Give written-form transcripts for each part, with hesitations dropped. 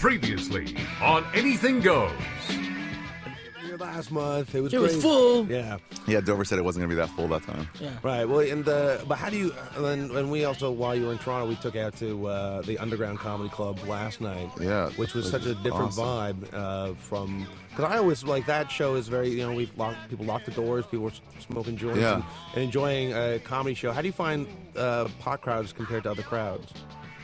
Previously on Anything Goes. Last month it was full. Yeah. Yeah, Dover said it wasn't going to be that full that time. Yeah. Right. Well, but how do you? And we also, while you were in Toronto, we took out to the Underground Comedy Club last night. Yeah, which was such a different vibe from. Because I always like that show is very, people lock the doors, people were smoking joints and enjoying a comedy show. How do you find pot crowds compared to other crowds?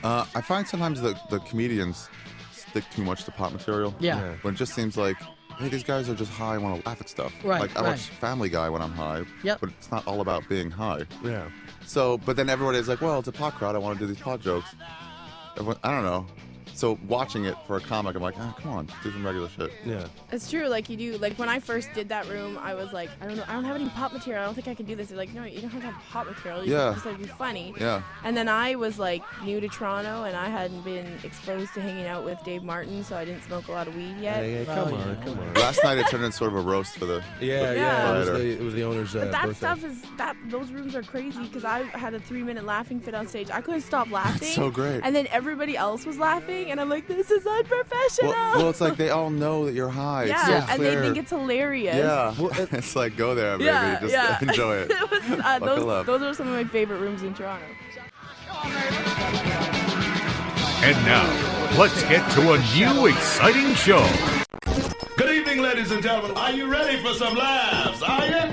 I find sometimes the comedians stick too much to pot material. Yeah. When it just seems like, hey, these guys are just high, I want to laugh at stuff. Right, Like, I watch Family Guy when I'm high, Yep. but it's not all about being high. Yeah. So, but then everybody's like, well, it's a pot crowd, I want to do these pot jokes. Everyone, I don't know. So watching it for a comic, I'm like, come on, do some regular shit. Yeah. It's true. Like, you do. Like, when I first did that room, I was like, I don't know. I don't have any pop material. I don't think I can do this. They're like, no, you don't have to have pop material. You just have to be funny. Yeah. And then I was, like, new to Toronto, and I hadn't been exposed to hanging out with Dave Martin, so I didn't smoke a lot of weed yet. Hey, come on. Last night it turned into sort of a roast for the... Yeah. It was the owner's But that birthday. stuff is, those rooms are crazy, because I had a 3-minute laughing fit on stage. I couldn't stop laughing. That's so great. And then everybody else was laughing, and I'm like, this is unprofessional. Well, it's like they all know that you're high. Yeah, it's so and clear. they think it's hilarious. Yeah, it's like, go there, baby. Just enjoy it. It was, those are some of my favorite rooms in Toronto. And now, let's get to a new exciting show. Good evening, ladies and gentlemen. Are you ready for some laughs? Are you?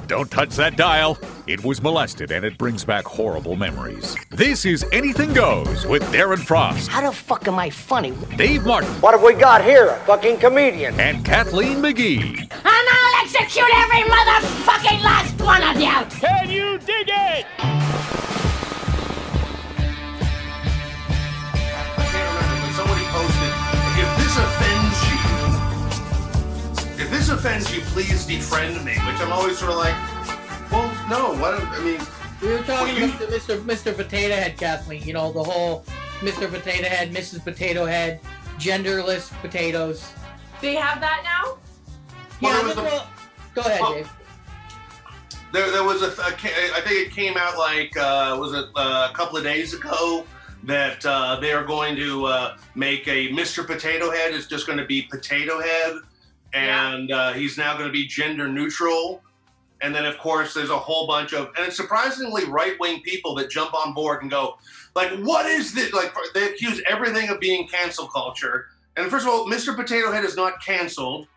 Don't touch that dial. It was molested and it brings back horrible memories. This is Anything Goes with Darren Frost, How the fuck am I funny? Dave Martin, What have we got here? A fucking comedian. and Kathleen McGee. And I'll execute every motherfucking last one of you! Can you dig it? I can't remember, but somebody posted, if this offends you, please defriend me, which I'm always sort of like, well, no, We were talking about Mr. Potato Head, Kathleen. You know, the whole Mr. Potato Head, Mrs. Potato Head, genderless potatoes. They have that now? Go ahead, Dave. there was I think it came out like, a couple of days ago, that they are going to make a Mr. Potato Head. It's just going to be Potato Head, and he's now going to be gender neutral. And then, of course, there's a whole bunch of, and it's surprisingly right-wing people that jump on board and go, like, what is this? Like, they accuse everything of being cancel culture. And first of all, Mr. Potato Head is not canceled.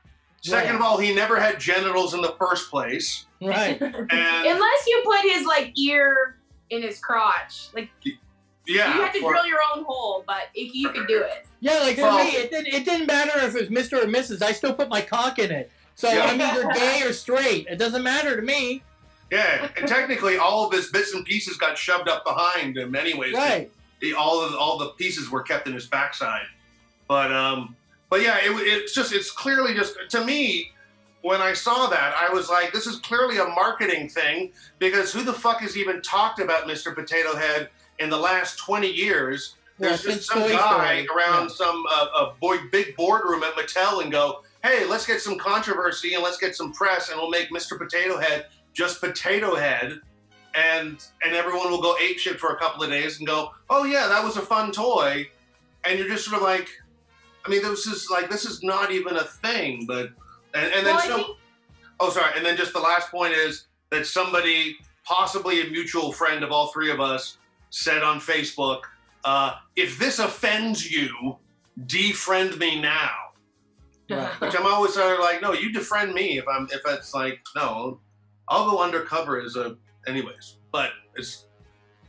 Second of all, he never had genitals in the first place. Right. And Unless you put his, like, ear in his crotch. Like, you have to drill your own hole, but you can do it. Yeah, like for me, it didn't matter if it was Mr. or Mrs. I still put my cock in it. So I'm either gay or straight. It doesn't matter to me. Yeah, and technically all of his bits and pieces got shoved up behind him anyways. Right. All the pieces were kept in his backside. But yeah, it's clearly just, to me, when I saw that, I was like, this is clearly a marketing thing, because who the fuck has even talked about Mr. Potato Head in the last 20 years? There's just some guy around some big boardroom at Mattel and go, hey, let's get some controversy and let's get some press, and we'll make Mr. Potato Head just Potato Head, and everyone will go apeshit for a couple of days and go, oh yeah, that was a fun toy, and you're just sort of like, I mean, this is not even a thing, but and then and then just the last point is that somebody, possibly a mutual friend of all three of us, said on Facebook, if this offends you, defriend me now. Right. Which I'm always sort of like, no, you defriend me if it's like, no, I'll go undercover anyways. But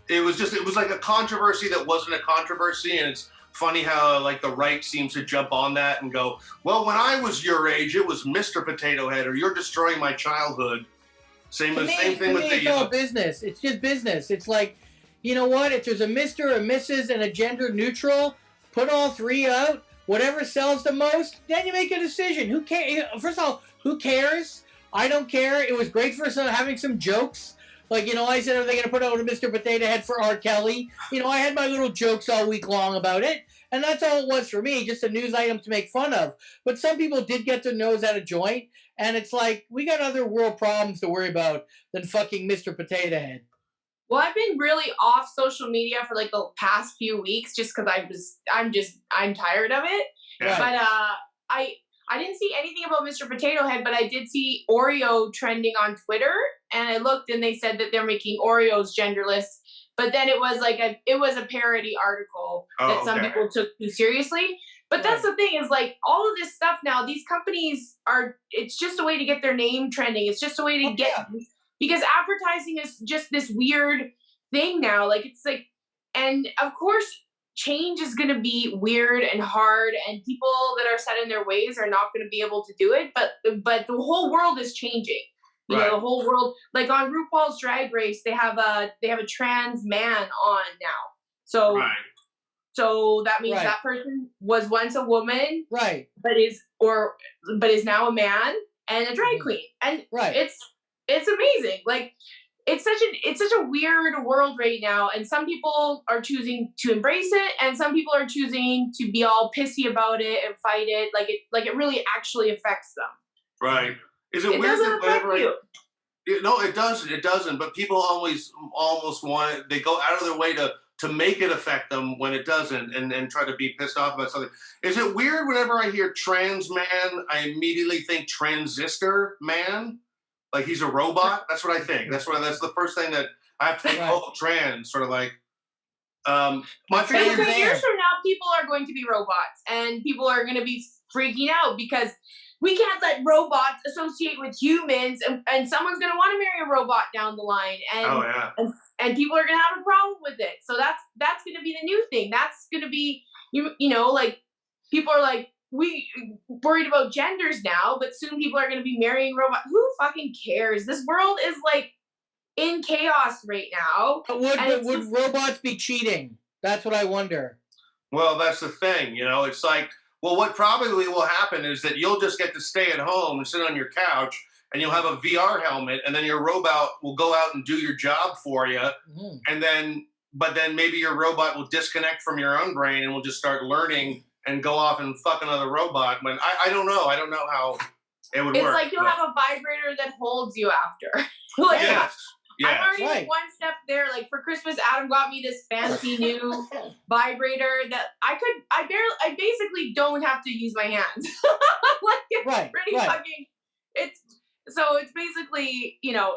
it was like a controversy that wasn't a controversy, and it's funny how like the right seems to jump on that and go, well, when I was your age, it was Mr. Potato Head, or you're destroying my childhood. Same thing with it's all business. It's just business. It's like, you know what? If there's a Mr., a Mrs., and a gender neutral, put all three out. Whatever sells the most, then you make a decision. Who cares? First of all, who cares? I don't care. It was great for having some jokes. Like, you know, I said, are they going to put out a Mr. Potato Head for R. Kelly? You know, I had my little jokes all week long about it. And that's all it was for me, just a news item to make fun of. But some people did get their nose out of joint, and it's like, we got other world problems to worry about than fucking Mr. Potato Head. Well, I've been really off social media for like the past few weeks just because I'm tired of it. Yeah. But I didn't see anything about Mr. Potato Head, but I did see Oreo trending on Twitter, and I looked and they said that they're making Oreos genderless. But then it was like a parody article that some people took too seriously. But that's the thing is like all of this stuff now, these companies it's just a way to get their name trending. It's just a way to get, because advertising is just this weird thing now. Like it's like, and of course change is going to be weird and hard, and people that are set in their ways are not going to be able to do it. But the whole world is changing. You know, the whole world, like on RuPaul's Drag Race, they have a trans man on now. So that means that person was once a woman, but is now a man and a drag queen, and it's amazing. Like it's such a weird world right now, and some people are choosing to embrace it, and some people are choosing to be all pissy about it and fight it, like it really actually affects them. Right. Is it weird that whenever no, it doesn't. It doesn't. But people always almost want it. They go out of their way to make it affect them when it doesn't, and try to be pissed off about something. Is it weird whenever I hear trans man, I immediately think transistor man, like he's a robot? That's what I think. That's the first thing that I have to think. Oh, trans, sort of like. My favorite. 10 years from now, people are going to be robots, and people are going to be freaking out because we can't let robots associate with humans, and someone's going to want to marry a robot down the line, and people are going to have a problem with it. So that's going to be the new thing. That's going to be, you know, like people are like, we worried about genders now, but soon people are going to be marrying robots. Who fucking cares? This world is like in chaos right now. But would robots be cheating? That's what I wonder. Well, that's the thing, you know, it's like, well, what probably will happen is that you'll just get to stay at home and sit on your couch, and you'll have a VR helmet, and then your robot will go out and do your job for you. Mm-hmm. But then maybe your robot will disconnect from your own brain and will just start learning and go off and fuck another robot. When I don't know. I don't know how it would work. It's like you'll have a vibrator that holds you after. Like, yes. I'm already one step there. Like for Christmas, Adam got me this fancy new vibrator that I basically don't have to use my hands. Like it's pretty fucking. It's basically, you know,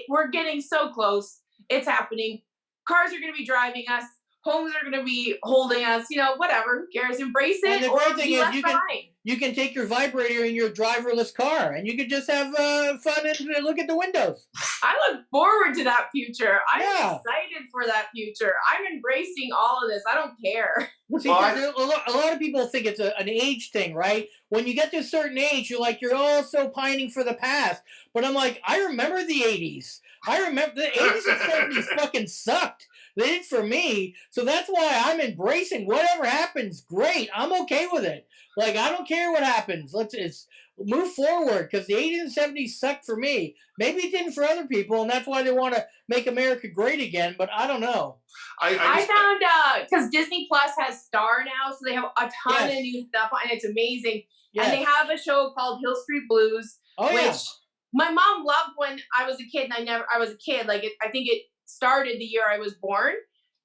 we're getting so close. It's happening. Cars are going to be driving us. Homes are going to be holding us. You know, whatever. Who cares? Embrace it. And the or great thing be is left behind. you can take your vibrator in your driverless car, and you can just have fun and look at the windows. I look forward to that future. I'm excited for that future. I'm embracing all of this. I don't care. See, a lot of people think it's an age thing, right? When you get to a certain age, you're all so pining for the past. But I'm like, I remember the 80s. I remember the 80s and 70s fucking sucked. They did for me. So that's why I'm embracing whatever happens. Great. I'm okay with it. Like, I don't care what happens. Let's move forward, because the 80s and 70s sucked for me. Maybe it didn't for other people, and that's why they want to make America great again, but I don't know. I found, because Disney Plus has Star now, so they have a ton of new stuff, and it's amazing. Yes. And they have a show called Hill Street Blues, which my mom loved when I was a kid, and I was a kid. Like, I think it started the year I was born,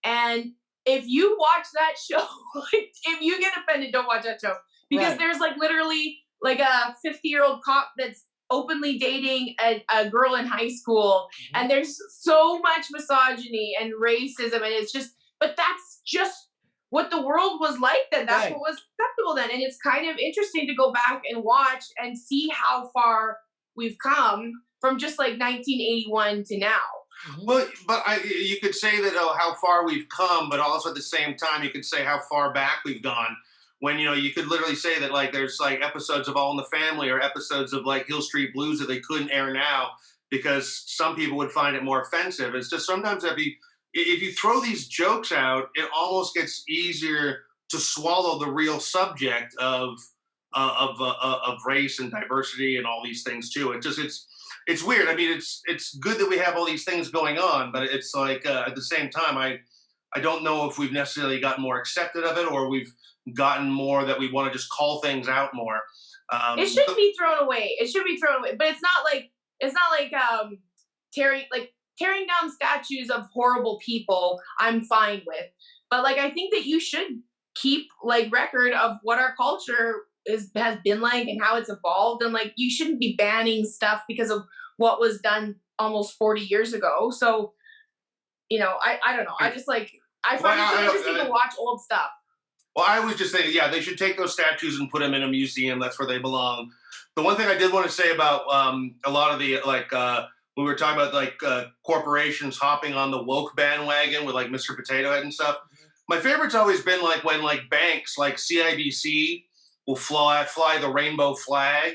and if you watch that show, if you get offended, don't watch that show, because there's like literally like a 50-year-old cop that's openly dating a girl in high school, and there's so much misogyny and racism, and it's just, but that's just what the world was like then. That's what was acceptable then, and it's kind of interesting to go back and watch and see how far we've come from just like 1981 to now. Well, but you could say that, how far we've come, but also at the same time, you could say how far back we've gone. When, you know, you could literally say that, like, there's like episodes of All in the Family or episodes of like Hill Street Blues that they couldn't air now because some people would find it more offensive. It's just sometimes if you throw these jokes out, it almost gets easier to swallow the real subject of race and diversity and all these things too. It's weird. I mean, it's good that we have all these things going on, but it's like at the same time, I don't know if we've necessarily gotten more accepted of it, or we've gotten more that we want to just call things out more. It should be thrown away. It should be thrown away. But it's not like tearing down statues of horrible people. I'm fine with. But like, I think that you should keep like record of what our culture has been like and how it's evolved, and like you shouldn't be banning stuff because of what was done almost 40 years ago. So, you know, I don't know. I just like I find it so interesting to watch old stuff. Well, I was just saying, yeah, they should take those statues and put them in a museum. That's where they belong. The one thing I did want to say about a lot of the we were talking about like corporations hopping on the woke bandwagon with like Mr. Potato Head and stuff. My favorite's always been like when like banks like CIBC will fly the rainbow flag,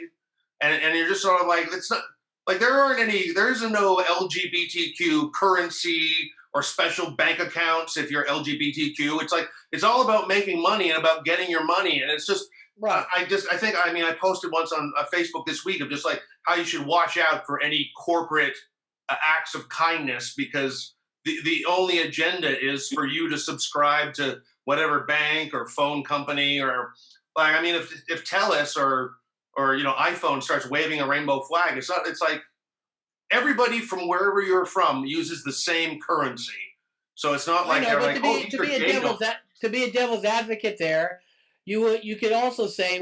and you're just sort of like, it's not like there isn't no LGBTQ currency or special bank accounts if you're LGBTQ. It's like it's all about making money and about getting your money, and it's just right. I posted once on Facebook this week of just like how you should watch out for any corporate acts of kindness, because the only agenda is for you to subscribe to whatever bank or phone company, or like, I mean, if TELUS or you know iPhone starts waving a rainbow flag, it's like everybody from wherever you're from uses the same currency. So it's not like they're like, to be a devil's advocate there, you could also say,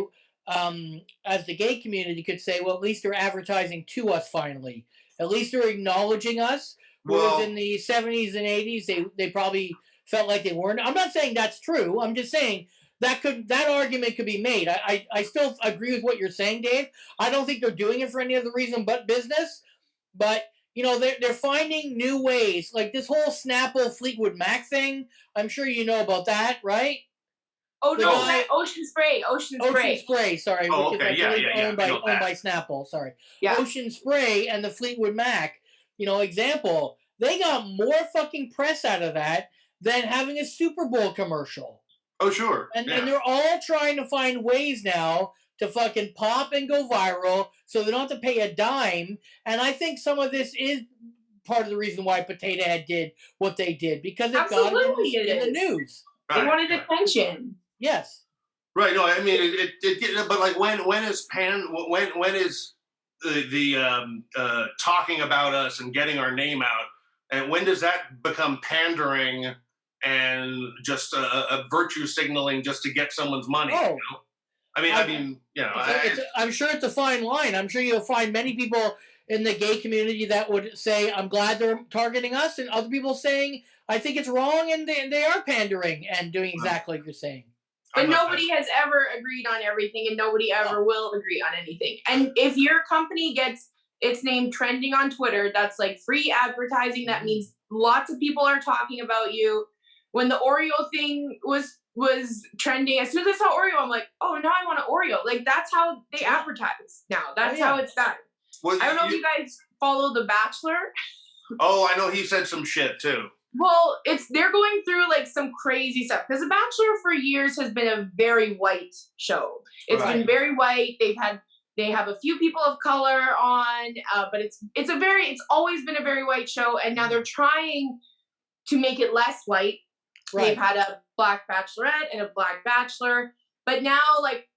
as the gay community could say, well, at least they're advertising to us finally. At least they're acknowledging us. Whereas in the 70s and 80s, they probably felt like they weren't. I'm not saying that's true. I'm just saying that argument could be made. I still agree with what you're saying, Dave. I don't think they're doing it for any other reason but business. But you know, they're finding new ways, like this whole Snapple Fleetwood Mac thing. I'm sure you know about that, right? Oh no, Ocean Spray. Ocean Spray. Sorry, oh, which okay. is owned by Snapple. Sorry. Yeah. Ocean Spray and the Fleetwood Mac. You know, example. They got more fucking press out of that than having a Super Bowl commercial. Oh sure. And they're all trying to find ways now to fucking pop and go viral, so they don't have to pay a dime. And I think some of this is part of the reason why Potato Head did what they did, because it got in the news. They wanted attention. Yes. Right. No, I mean it but like when is the talking about us and getting our name out, and when does that become pandering and just a virtue signaling just to get someone's money? Oh. You know? I mean, you know, I'm sure it's a fine line. I'm sure you'll find many people in the gay community that would say, I'm glad they're targeting us, and other people saying, I think it's wrong, and they are pandering and doing exactly like you're saying. But nobody has ever agreed on everything, and nobody ever will agree on anything. And if your company gets its name trending on Twitter, that's like free advertising. That means lots of people are talking about you. When the Oreo thing was trending, as soon as I saw Oreo, I'm like, oh, now I want an Oreo. Like, that's how they advertise now. That's how it's done. Well, I don't know if you guys follow The Bachelor. Oh, I know he said some shit too. Well, they're going through like some crazy stuff, because The Bachelor for years has been a very white show. It's been very white. They have a few people of color on, but it's always been a very white show, and now they're trying to make it less white. Right. They've had a black bachelorette and a black bachelor, but now like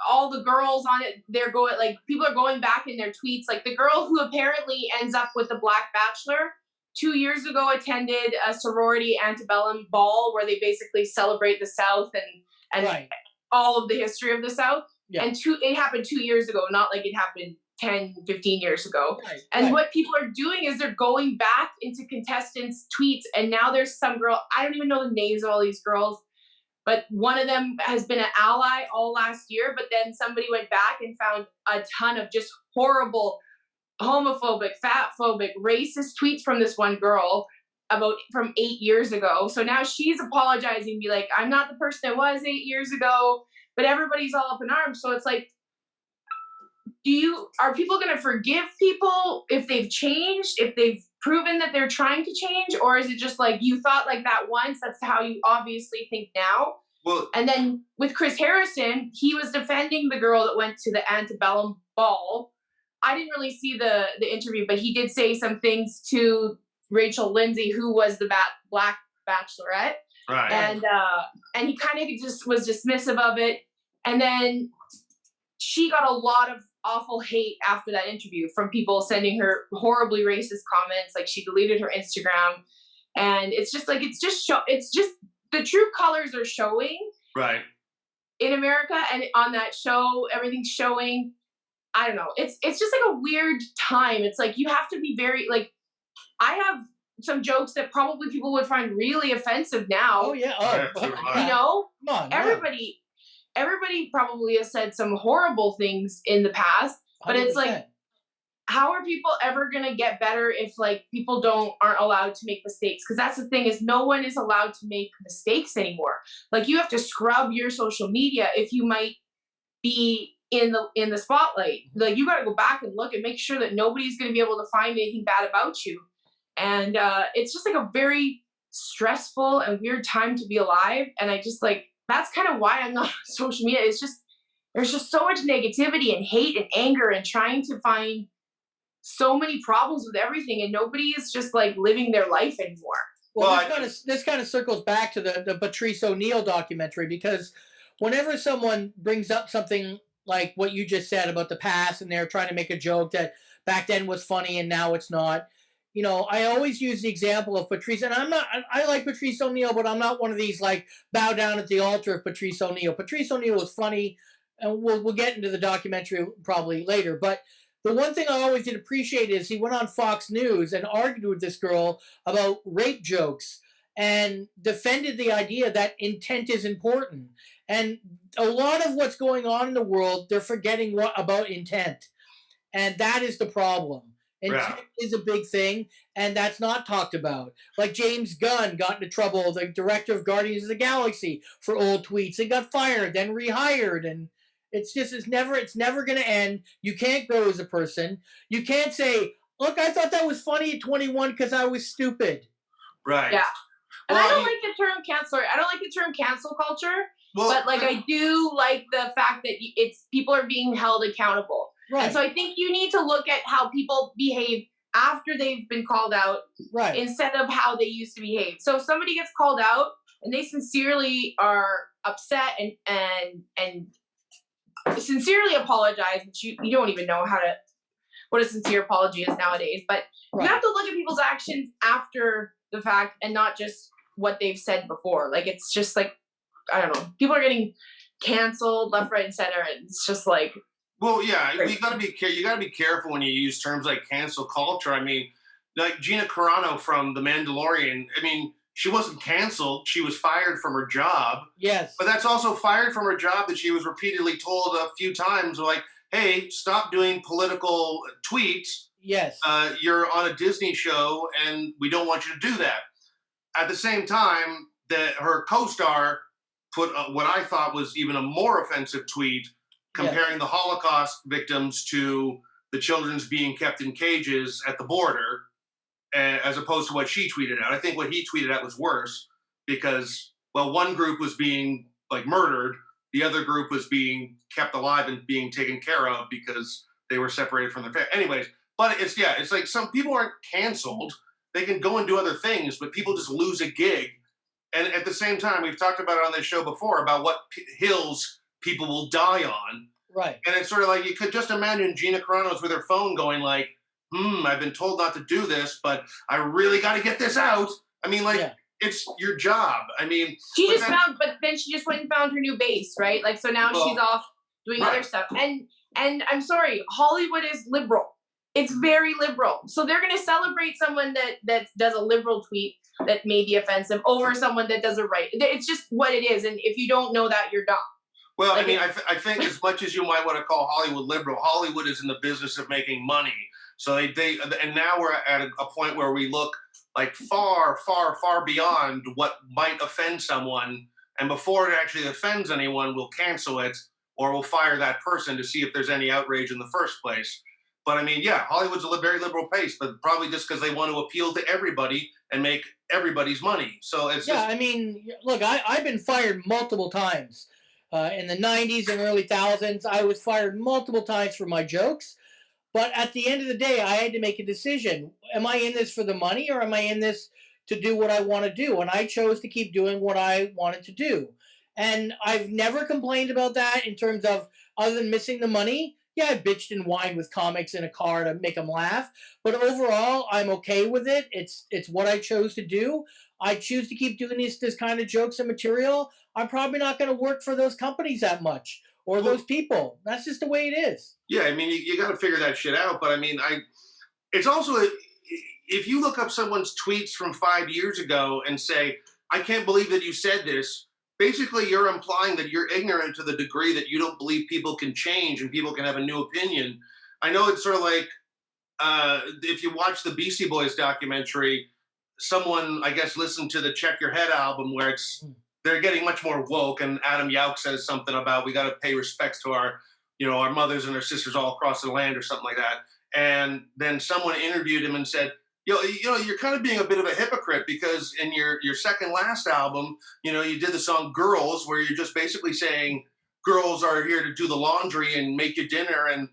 all the girls on it, they're going, like, people are going back in their tweets. Like the girl who apparently ends up with the black bachelor 2 years ago attended a sorority antebellum ball where they basically celebrate the South and all of the history of the South. Yeah. And it happened 2 years ago, not like it happened 10, 15 years ago. Right. And what people are doing is they're going back into contestants' tweets, and now there's some girl, I don't even know the names of all these girls, but one of them has been an ally all last year, but then somebody went back and found a ton of just horrible homophobic, fatphobic, racist tweets from this one girl from 8 years ago. So now she's apologizing, be like, I'm not the person I was 8 years ago, but everybody's all up in arms. So it's like, are people going to forgive people if they've changed, if they've proven that they're trying to change? Or is it just like, you thought like that once, that's how you obviously think now? Well, and then with Chris Harrison, he was defending the girl that went to the antebellum ball. I didn't really see the interview, but he did say some things to Rachel Lindsay, who was the black bachelorette. Right. And he kind of just was dismissive of it. And then she got a lot of awful hate after that interview from people sending her horribly racist comments. Like, she deleted her Instagram, and it's just the true colors are showing. Right. In America, and on that show, everything's showing. I don't know. It's just like a weird time. It's like you have to be very like. I have some jokes that probably people would find really offensive now. Oh yeah. You know, come on. Everybody probably has said some horrible things in the past, but 100%. It's like, how are people ever gonna get better if like people aren't allowed to make mistakes? Because that's the thing, is no one is allowed to make mistakes anymore. Like, you have to scrub your social media if you might be in the spotlight. Like, you got to go back and look and make sure that nobody's gonna be able to find anything bad about you. And it's just like a very stressful and weird time to be alive. And I just like, that's kind of why I'm not on social media. It's just, there's just so much negativity and hate and anger and trying to find so many problems with everything, and nobody is just like living their life anymore. Well, this kind of circles back to the Patrice O'Neill documentary, because whenever someone brings up something like what you just said about the past, and they're trying to make a joke that back then was funny and now it's not, you know, I always use the example of Patrice, and I like Patrice O'Neill, but I'm not one of these like bow down at the altar of Patrice O'Neill. Patrice O'Neill was funny, and we'll get into the documentary probably later, but the one thing I always did appreciate is he went on Fox News and argued with this girl about rape jokes and defended the idea that intent is important. And a lot of what's going on in the world, they're forgetting about intent. And that is the problem. Intent is a big thing, and that's not talked about. Like, James Gunn got into trouble, the director of Guardians of the Galaxy, for old tweets, and got fired, then rehired, and it's never going to end. You can't grow as a person. You can't say, look, I thought that was funny at 21 because I was stupid. Right. Yeah. And I don't like the term cancel. I don't like the term cancel culture. Well, but like, I do like the fact that people are being held accountable. Right. And so I think you need to look at how people behave after they've been called out, right, instead of how they used to behave. So if somebody gets called out and they sincerely are upset and sincerely apologize, which you don't even know what a sincere apology is nowadays, but you have to look at people's actions after the fact and not just what they've said before. Like, it's just like, I don't know, people are getting canceled left, right, and center, and it's just like, well, yeah, you got to be careful when you use terms like cancel culture. I mean, like Gina Carano from The Mandalorian, I mean, she wasn't canceled. She was fired from her job. Yes. But that's also fired from her job that she was repeatedly told a few times, like, hey, stop doing political tweets. Yes. You're on a Disney show, and we don't want you to do that. At the same time, her co-star put what I thought was even a more offensive tweet comparing the Holocaust victims to the children's being kept in cages at the border, as opposed to what she tweeted out. I think what he tweeted out was worse because, well, one group was being like murdered, the other group was being kept alive and being taken care of because they were separated from their family. Anyways, but it's like some people aren't canceled. They can go and do other things, but people just lose a gig. And at the same time, we've talked about it on this show before about what hills people will die on. Right. And it's sort of like, you could just imagine Gina Carano's with her phone going like, I've been told not to do this, but I really got to get this out. I mean, like, it's your job. I mean, but then she just went and found her new base, right? Like, so now she's off doing other stuff. And I'm sorry, Hollywood is liberal. It's very liberal. So they're going to celebrate someone that does a liberal tweet that may be offensive over someone that does it right. It's just what it is. And if you don't know that, you're dumb. Well, like, I mean, I think as much as you might want to call Hollywood liberal, Hollywood is in the business of making money. So and now we're at a point where we look like far, far, far beyond what might offend someone. And before it actually offends anyone, we'll cancel it or we'll fire that person to see if there's any outrage in the first place. But I mean, yeah, Hollywood's a very liberal place, but probably just because they want to appeal to everybody and make everybody's money. So it's I mean, look, I've been fired multiple times. In the 90s and early thousands, I was fired multiple times for my jokes. But at the end of the day, I had to make a decision. Am I in this for the money or am I in this to do what I want to do. And I chose to keep doing what I wanted to do. And I've never complained about that in terms of other than missing the money. Yeah, I bitched and whined with comics in a car to make them laugh. But overall, I'm okay with it. It's what I chose to do. I choose to keep doing this kind of jokes and material. I'm probably not going to work for those companies that much or those people. That's just the way it is. Yeah, I mean, you got to figure that shit out. But I mean, it's also, if you look up someone's tweets from 5 years ago and say, I can't believe that you said this, basically you're implying that you're ignorant to the degree that you don't believe people can change and people can have a new opinion. I know it's sort of like, if you watch the Beastie Boys documentary, someone, I guess, listened to the Check Your Head album where they're getting much more woke, and Adam Yauch says something about we got to pay respects to our mothers and our sisters all across the land or something like that. And then someone interviewed him and said, you're kind of being a bit of a hypocrite because in your second last album, you did the song Girls, where you're just basically saying girls are here to do the laundry and make you dinner. And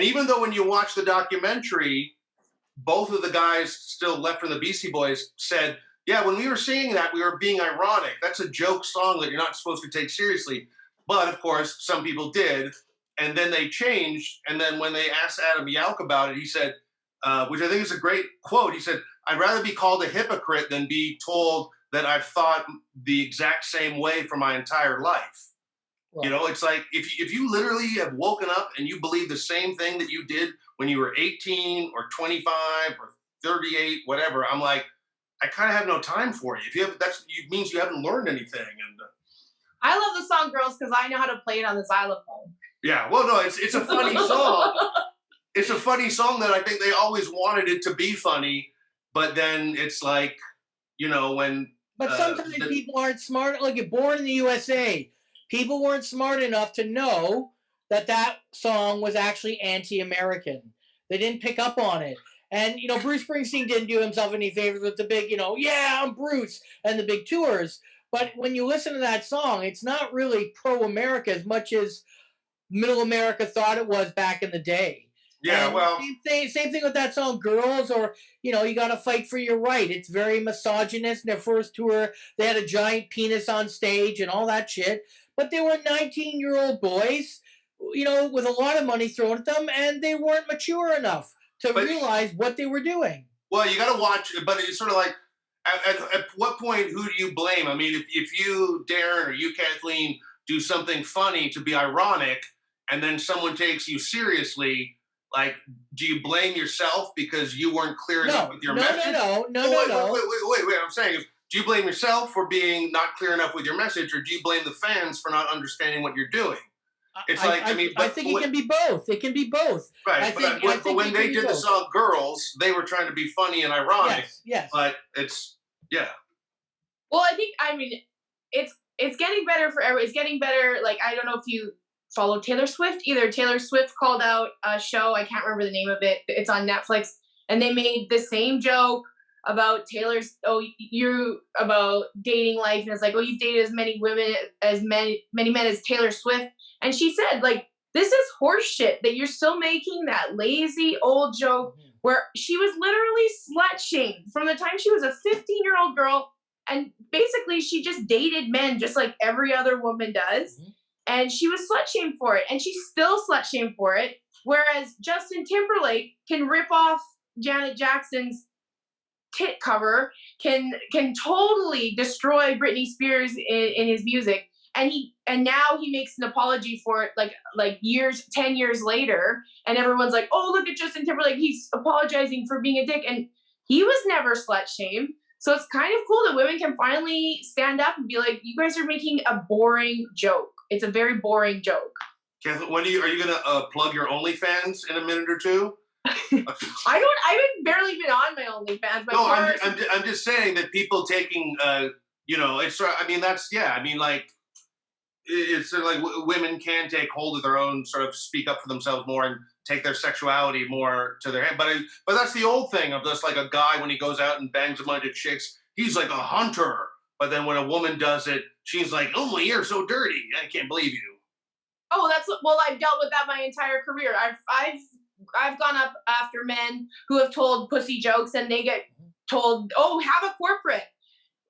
even though when you watch the documentary, both of the guys still left from the Beastie Boys said, yeah, when we were singing that, we were being ironic. That's a joke song that you're not supposed to take seriously. But of course, some people did. And then they changed. And then when they asked Adam Yauch about it, he said, which I think is a great quote. He said, I'd rather be called a hypocrite than be told that I've thought the exact same way for my entire life. Well, it's like if you literally have woken up and you believe the same thing that you did when you were 18 or 25 or 38, whatever, I'm like, I kind of have no time for you. If you have, it means you haven't learned anything. And I love the song Girls because I know how to play it on the xylophone. Yeah, well, no, it's a funny song. It's a funny song that I think they always wanted it to be funny, but then it's like, when... But sometimes people aren't smart. Like, you're born in the USA. People weren't smart enough to know that song was actually anti-American. They didn't pick up on it. And, Bruce Springsteen didn't do himself any favors with the big, yeah, I'm Bruce, and the big tours. But when you listen to that song, it's not really pro-America as much as Middle America thought it was back in the day. Yeah, and well... Same thing with that song, Girls, or, you got to fight for your right. It's very misogynist. In their first tour, they had a giant penis on stage and all that shit. But they were 19-year-old boys, with a lot of money thrown at them, and they weren't mature enough to realize what they were doing. Well, you got to watch, but it's sort of like, at what point, who do you blame? I mean, if you, Darren, or you, Kathleen, do something funny to be ironic, and then someone takes you seriously, like, do you blame yourself because you weren't clear enough with your message? No. Wait. I'm saying, do you blame yourself for being not clear enough with your message, or do you blame the fans for not understanding what you're doing? It's I think it can be both. It can be both. Right, but when they did the song Girls, they were trying to be funny and ironic. Yes. But it's, yeah. Well, it's getting better for everyone. It's getting better. Like, I don't know if you follow Taylor Swift either. Taylor Swift called out a show. I can't remember the name of it. It's on Netflix. And they made the same joke about about dating life. And it's like, you've dated as many women, as many men as Taylor Swift. And she said, like, this is horseshit that you're still making that lazy old joke where she was literally slut-shamed from the time she was a 15-year-old girl. And basically, she just dated men just like every other woman does. Mm-hmm. And she was slut-shamed for it. And she's still slut-shamed for it. Whereas Justin Timberlake can rip off Janet Jackson's tit cover, can totally destroy Britney Spears in his music. And now he makes an apology for it like 10 years later, and everyone's like, oh, look at Justin Timberlake, he's apologizing for being a dick, and he was never slut shamed. So it's kind of cool that women can finally stand up and be like, you guys are making a boring joke. It's a very boring joke. Kathleen, are you gonna plug your OnlyFans in a minute or two? I haven't barely been on my OnlyFans. No, I'm just saying that people taking it's, I mean, that's, yeah, I mean, like, it's sort of like women can take hold of their own, sort of speak up for themselves more and take their sexuality more to their hand. But that's the old thing of just like a guy when he goes out and bangs a bunch of chicks, he's like a hunter. But then when a woman does it, she's like, oh, my, you're so dirty. I can't believe you. Oh, I've dealt with that my entire career. I've gone up after men who have told pussy jokes and they get told, oh, have a corporate.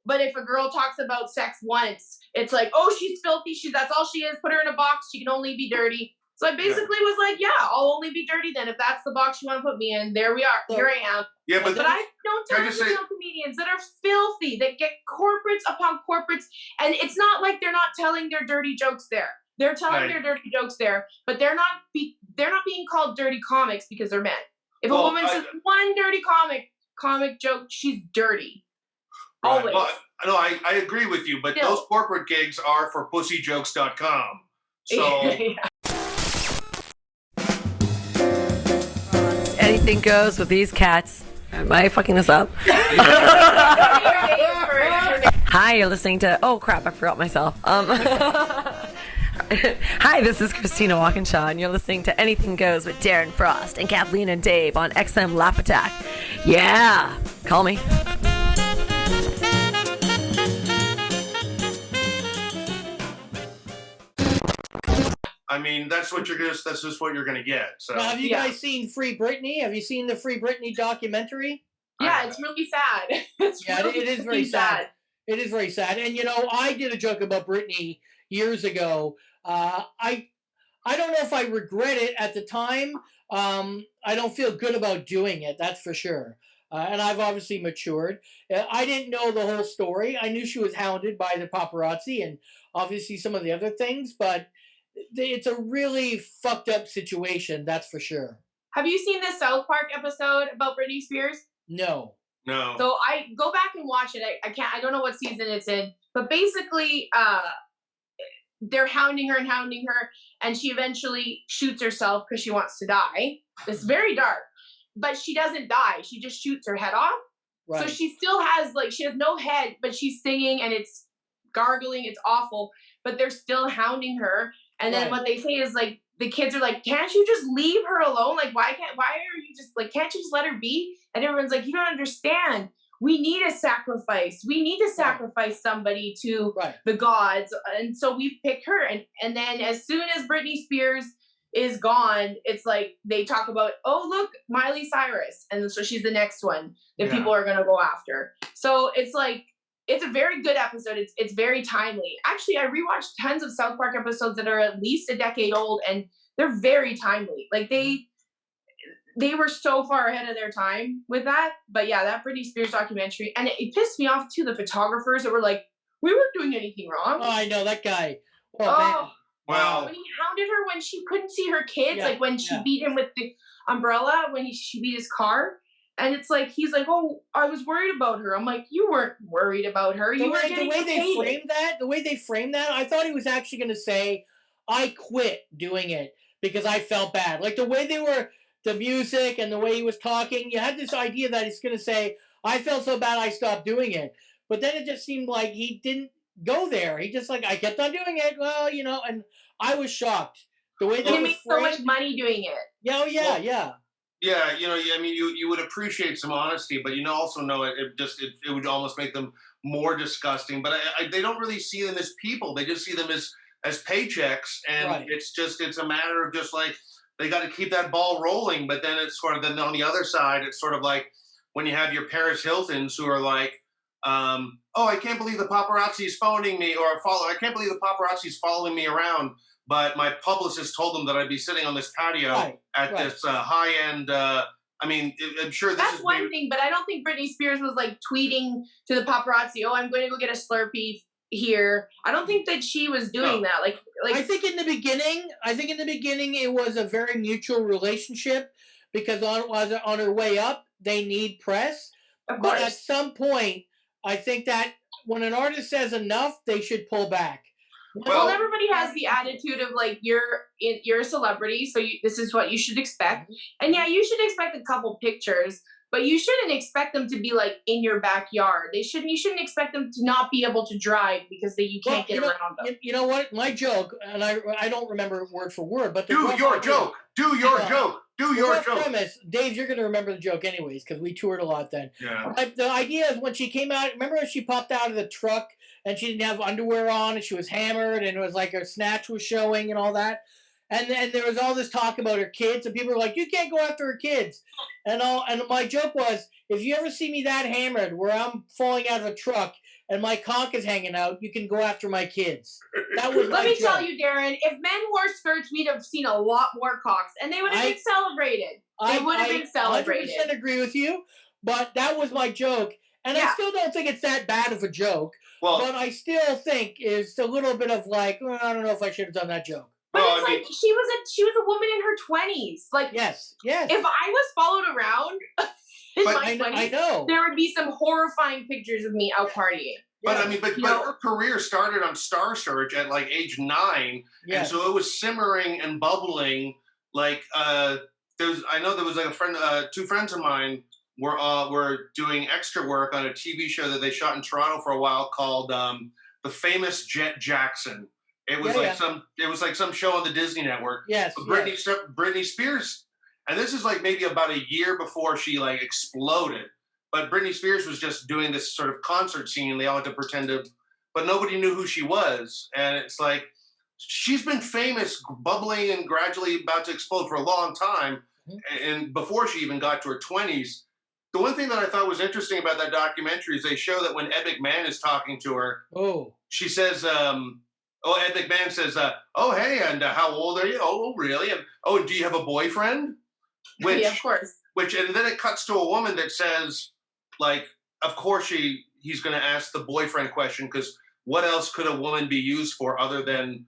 But if a girl talks about sex once, it's like, oh, she's filthy. That's all she is. Put her in a box. She can only be dirty. So I basically was like, yeah, I'll only be dirty then. If that's the box you want to put me in, there we are. Here I am. Yeah, but I don't tell female comedians that are filthy, that get corporates upon corporates. And it's not like they're not telling their dirty jokes there. They're telling their dirty jokes there, but they're not being called dirty comics because they're men. If a woman says one dirty comic joke, she's dirty. Right. Always. Well, no, I agree with you, but those corporate gigs are for pussyjokes.com. So anything goes with these cats. Am I fucking this up? Hi, you're listening to. Oh crap! I forgot myself. Hi, this is Christina Walkinshaw, and you're listening to Anything Goes with Darren Frost and Kathleen and Dave on XM Laugh Attack. Yeah, call me. I mean, that's just what you're gonna get. So now, have you guys seen Free Britney? Have you seen the Free Britney documentary? Yeah, it's really sad. It is very sad. It is very sad. And I did a joke about Britney years ago. I don't know if I regret it at the time. I don't feel good about doing it. That's for sure. And I've obviously matured. I didn't know the whole story. I knew she was hounded by the paparazzi and obviously some of the other things, but it's a really fucked up situation, that's for sure. Have you seen the South Park episode about Britney Spears? No. So I go back and watch it. I don't know what season it's in, but basically, they're hounding her, and she eventually shoots herself because she wants to die. It's very dark, but she doesn't die. She just shoots her head off. Right. So she still has she has no head, but she's singing and it's gargling. It's awful, but they're still hounding her. And then what they say is the kids are like, can't you just leave her alone? Why are you just can't you just let her be? And everyone's like, you don't understand. We need a sacrifice. We need to sacrifice somebody to the gods. And so we've picked her. And then as soon as Britney Spears is gone, it's like they talk about, oh, look, Miley Cyrus. And so she's the next one that people are going to go after. So it's it's a very good episode. It's very timely. Actually, I rewatched tons of South Park episodes that are at least a decade old, and they're very timely. They were so far ahead of their time with that. But yeah, that Britney Spears documentary, and it pissed me off too. The photographers that were like, we weren't doing anything wrong. Oh, I know that guy. Man. Wow. When he hounded her when she couldn't see her kids, when she beat him with the umbrella, when she beat his car. And it's he's like, oh, I was worried about her. I'm like, you weren't worried about her. The way they framed that, I thought he was actually going to say, I quit doing it because I felt bad. The way the music and the way he was talking, you had this idea that he's going to say, I felt so bad I stopped doing it. But then it just seemed like he didn't go there. He just I kept on doing it. Well, and I was shocked. The way they made so much money doing it. Yeah, yeah. Yeah, I mean, you would appreciate some honesty, but also know it would almost make them more disgusting. But they don't really see them as people; they just see them as paychecks, and it's a matter of just they got to keep that ball rolling. But then it's sort of then on the other side, it's sort of like when you have your Paris Hiltons who are like, oh, I can't believe the paparazzi is phoning me, or I can't believe the paparazzi is following me around. But my publicist told them that I'd be sitting on this patio at this high-end. I mean, I'm sure that's one thing, but I don't think Britney Spears was tweeting to the paparazzi, "Oh, I'm going to go get a Slurpee here." I don't think that she was doing that. I think in the beginning, it was a very mutual relationship because on her way up, they need press. Of course. But at some point, I think that when an artist says enough, they should pull back. Well, everybody has the attitude of you're a celebrity, so this is what you should expect. And yeah, you should expect a couple pictures, but you shouldn't expect them to be in your backyard. You shouldn't expect them to not be able to drive because you can't get around them. You know what? My joke, and I don't remember word for word, but do your joke. Premise, Dave, you're going to remember the joke anyways because we toured a lot then. Yeah. The idea is when she came out. Remember when she popped out of the truck and she didn't have underwear on and she was hammered and it was her snatch was showing and all that. And there was all this talk about her kids, and people were like, "You can't go after her kids," and my joke was, if you ever see me that hammered, where I'm falling out of a truck and my cock is hanging out, you can go after my kids. That was. Let me tell you, Darren, if men wore skirts, we'd have seen a lot more cocks, and they would have been celebrated. They would have been celebrated. I 100% agree with you, but that was my joke, and I still don't think it's that bad of a joke. Well, but I still think it's a little bit of like, well, I don't know if I should have done that joke. But it's like she was a woman in her 20s. Like, yes. If I was followed around in my 20s, I know there would be some horrifying pictures of me out partying. But I mean, but her career started on Star Search at like age 9, and so it was simmering and bubbling. Like, I know there was like a friend, 2 friends of mine were doing extra work on a TV show that they shot in Toronto for a while called The Famous Jet Jackson. It was it was like some show on the Disney Network. Yes. Britney Spears, and this is like maybe about a year before she like exploded. But Britney Spears was just doing this sort of concert scene. They all had to pretend to, but nobody knew who she was. And it's like, she's been famous, bubbling and gradually about to explode for a long time. And before she even got to her 20s. The one thing that I thought was interesting about that documentary is they show that when Ed McMahon is talking to her, she says, Ed McMahon says, oh, hey, and how old are you? Oh, really? And do you have a boyfriend? Which, yeah, of course. And then it cuts to a woman that says, like, of course he's going to ask the boyfriend question, because what else could a woman be used for other than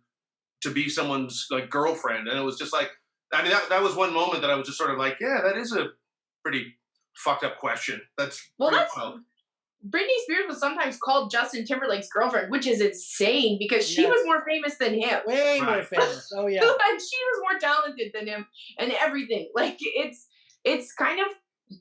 to be someone's like girlfriend? And it was just like, I mean, that was one moment that I was just sort of like, yeah, that is a pretty fucked up question. That's wild. Britney Spears was sometimes called Justin Timberlake's girlfriend, which is insane because she was more famous than him. Way more famous. Oh yeah. And she was more talented than him and everything. Like it's kind of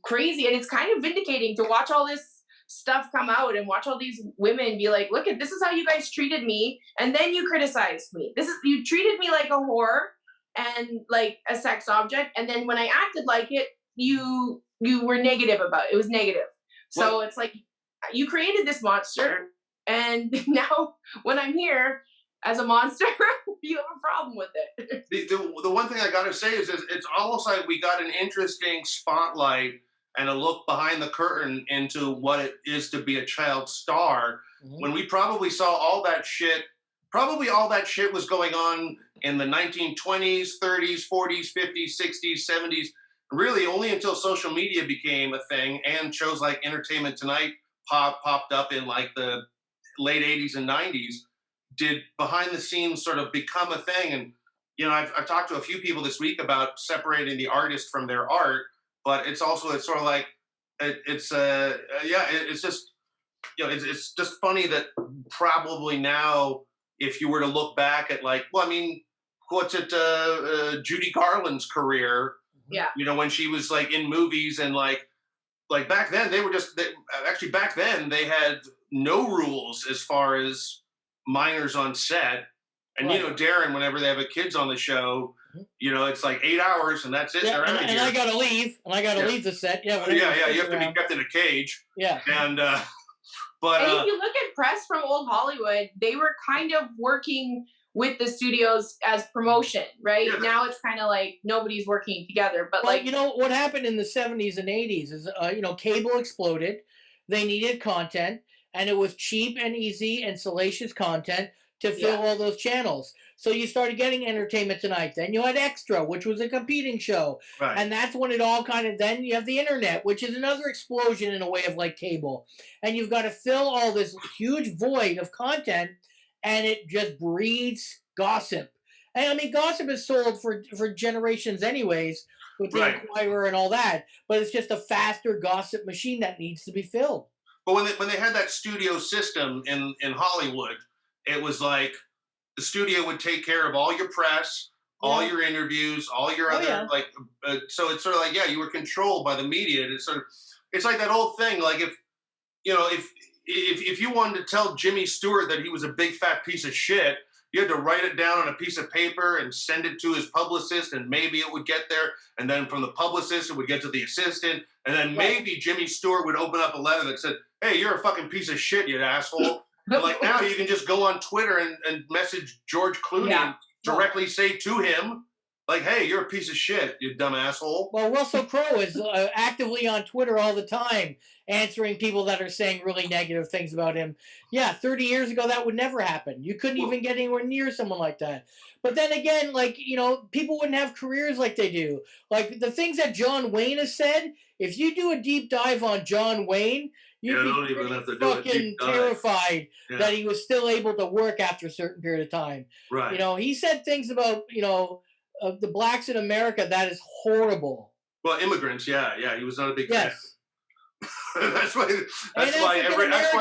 crazy, and it's kind of vindicating to watch all this stuff come out and watch all these women be like, look, this is how you guys treated me, and then you criticized me. You treated me like a whore and like a sex object, and then when I acted like it, you were negative about it. It was negative. So it's like, you created this monster, and now when I'm here as a monster, you have a problem with it. The one thing I got to say is it's almost like we got an interesting spotlight and a look behind the curtain into what it is to be a child star, when we probably saw all that shit. Probably all that shit was going on in the 1920s, 30s, 40s, 50s, 60s, 70s, really only until social media became a thing and shows like Entertainment Tonight popped up in like the late 80s and 90s, did behind the scenes sort of become a thing. And, you know, I've talked to a few people this week about separating the artist from their art, but it's sort of like, it's just, you know, it's just funny that probably now, if you were to look back at like, well, I mean, what's it, Judy Garland's career, you know, when she was like in movies and like back then back then they had no rules as far as minors on set. And, you know, Darren, whenever they have a kids on the show, you know, it's like 8 hours and that's it. Yeah, and I got to leave. And I got to leave the set. Yeah. You have to be kept in a cage. Yeah. And, and if you look at press from old Hollywood, they were kind of working with the studios as promotion, right? Yeah. Now it's kind of like nobody's working together. But like, you know, what happened in the 70s and 80s is, you know, cable exploded. They needed content, and it was cheap and easy and salacious content to fill all those channels. So you started getting Entertainment Tonight. Then you had Extra, which was a competing show. Right. And that's when it all kind of, then you have the internet, which is another explosion in a way of like cable. And you've got to fill all this huge void of content, and it just breeds gossip. And I mean, gossip is sold for generations anyways, with the Inquirer and all that. But it's just a faster gossip machine that needs to be filled. But when they had that studio system in Hollywood, it was like the studio would take care of all your press, all your interviews, all your other so it's sort of like, you were controlled by the media. It's like that old thing. Like if you wanted to tell Jimmy Stewart that he was a big fat piece of shit, you had to write it down on a piece of paper and send it to his publicist, and maybe it would get there. And then from the publicist, it would get to the assistant. And then maybe Jimmy Stewart would open up a letter that said, hey, you're a fucking piece of shit, you asshole. But like now you can just go on Twitter and message George Clooney and directly say to him, Like, hey, you're a piece of shit, you dumb asshole. Well, Russell Crowe is actively on Twitter all the time, answering people that are saying really negative things about him. Yeah, 30 years ago, that would never happen. You couldn't even get anywhere near someone like that. But then again, like, you know, people wouldn't have careers like they do. Like, the things that John Wayne has said, if you do a deep dive on John Wayne, you'd be pretty fucking terrified that he was still able to work after a certain period of time. Right. You know, he said things about, you know, the blacks in America that is horrible. Well, immigrants, yeah, he was not a big fan. that's why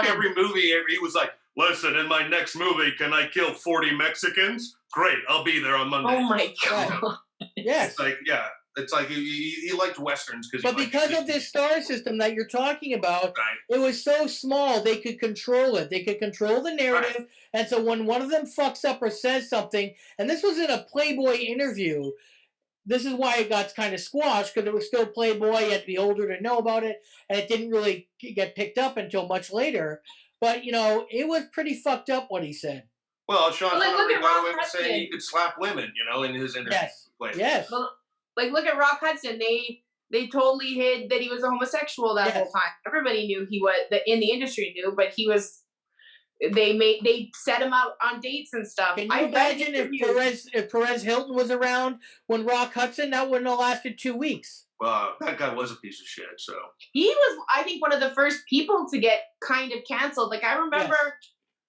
every movie he was like, listen, in my next movie, can I kill 40 Mexicans? Great, I'll be there on Monday. Oh my god. Yes. It's like he liked westerns because of this star system that you're talking about, it was so small they could control it. They could control the narrative, and so when one of them fucks up or says something, and this was in a Playboy interview, this is why it got kind of squashed, because it was still Playboy. You had to be older to know about it, and it didn't really get picked up until much later. But you know, it was pretty fucked up what he said. Well, Sean Connery got away with saying he could slap women, you know, in his interview. Yes. Well, like, look at Rock Hudson. They totally hid that he was a homosexual that whole time. Everybody knew he was. In the industry knew, but he was. They set him out on dates and stuff. Can you imagine if Perez Hilton was around when Rock Hudson? That wouldn't have lasted 2 weeks. Well, that guy was a piece of shit. So he was, I think, one of the first people to get kind of canceled. Like, I remember.